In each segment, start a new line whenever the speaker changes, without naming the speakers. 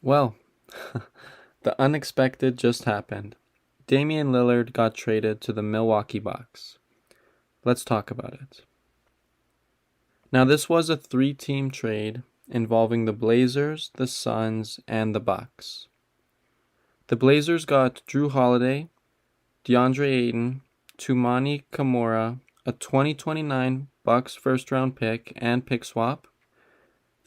Well, the unexpected just happened. Damian Lillard got traded to the Milwaukee Bucks. Let's talk about it. Now, this was a 3-team trade involving the Blazers, the Suns, and the Bucks. The Blazers got Drew Holiday, DeAndre Ayton, Toumani Camara, a 2029 Bucks first-round pick and pick swap.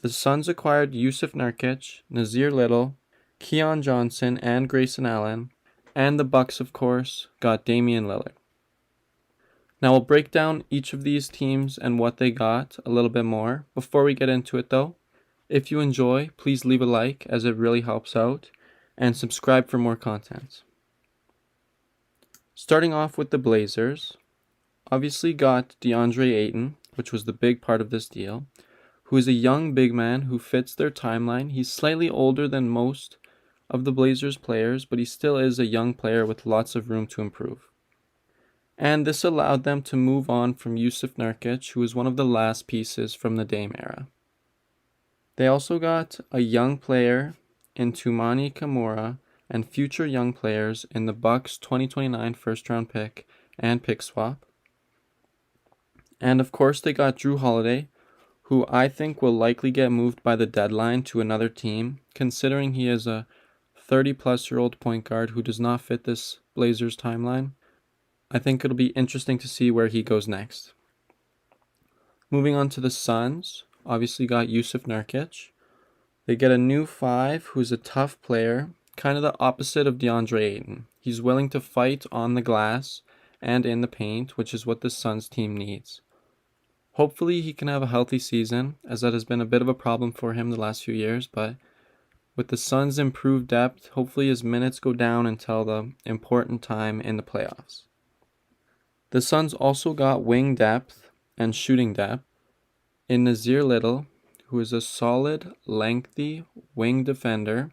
The Suns acquired Yusuf Nurkic, Nazir Little, Keon Johnson, and Grayson Allen, and the Bucks, of course, got Damian Lillard. Now we'll break down each of these teams and what they got a little bit more. Before we get into it though, if you enjoy, please leave a like as it really helps out, and subscribe for more content. Starting off with the Blazers, obviously got DeAndre Ayton, which was the big part of this deal, who is a young big man who fits their timeline. He's slightly older than most of the Blazers players, but he still is a young player with lots of room to improve. And this allowed them to move on from Yusuf Nurkic, who was one of the last pieces from the Dame era. They also got a young player in Toumani Camara and future young players in the Bucks 2029 first-round pick and pick swap. And of course they got Drew Holiday, who I think will likely get moved by the deadline to another team, considering he is a 30-plus-year-old point guard who does not fit this Blazers timeline. I think it'll be interesting to see where he goes next. Moving on to the Suns, obviously got Yusuf Nurkic. They get a new 5 who's a tough player, kind of the opposite of DeAndre Ayton. He's willing to fight on the glass and in the paint, which is what the Suns team needs. Hopefully he can have a healthy season, as that has been a bit of a problem for him the last few years, but with the Suns' improved depth, hopefully his minutes go down until the important time in the playoffs. The Suns also got wing depth and shooting depth in Nazir Little, who is a solid, lengthy wing defender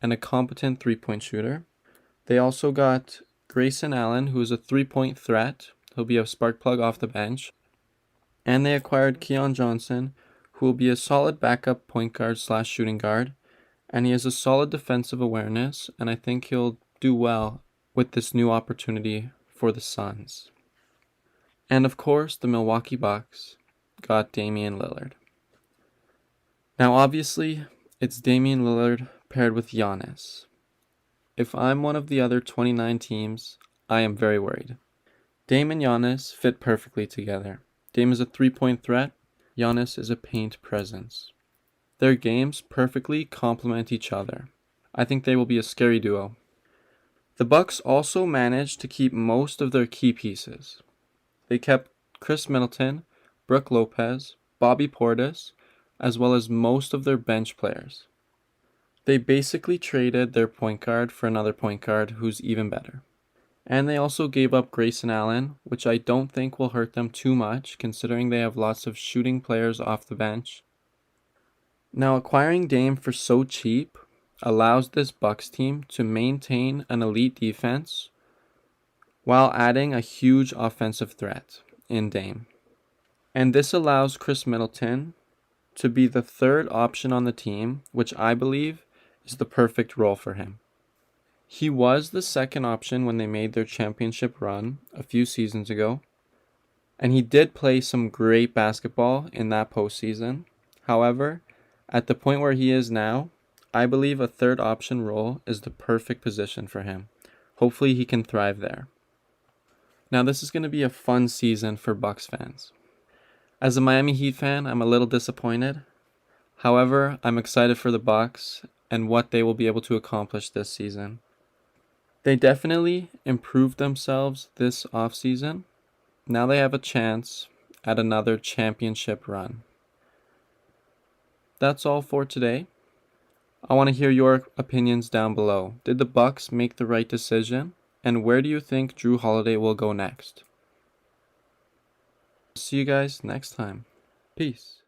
and a competent three-point shooter. They also got Grayson Allen, who is a three-point threat. He'll be a spark plug off the bench. And they acquired Keon Johnson, who will be a solid backup point guard / shooting guard. And he has a solid defensive awareness, and I think he'll do well with this new opportunity for the Suns. And of course, the Milwaukee Bucks got Damian Lillard. Now obviously, it's Damian Lillard paired with Giannis. If I'm one of the other 29 teams, I am very worried. Dame and Giannis fit perfectly together. Dame is a three-point threat, Giannis is a paint presence. Their games perfectly complement each other. I think they will be a scary duo. The Bucks also managed to keep most of their key pieces. They kept Chris Middleton, Brook Lopez, Bobby Portis, as well as most of their bench players. They basically traded their point guard for another point guard who's even better. And they also gave up Grayson Allen, which I don't think will hurt them too much, considering they have lots of shooting players off the bench. Now, acquiring Dame for so cheap allows this Bucks team to maintain an elite defense while adding a huge offensive threat in Dame. And this allows Chris Middleton to be the third option on the team, which I believe is the perfect role for him. He was the second option when they made their championship run a few seasons ago, and he did play some great basketball in that postseason. However, at the point where he is now, I believe a third option role is the perfect position for him. Hopefully he can thrive there. Now this is going to be a fun season for Bucks fans. As a Miami Heat fan, I'm a little disappointed. However, I'm excited for the Bucks and what they will be able to accomplish this season. They definitely improved themselves this offseason. Now they have a chance at another championship run. That's all for today. I want to hear your opinions down below. Did the Bucks make the right decision? And where do you think Drew Holiday will go next? See you guys next time. Peace.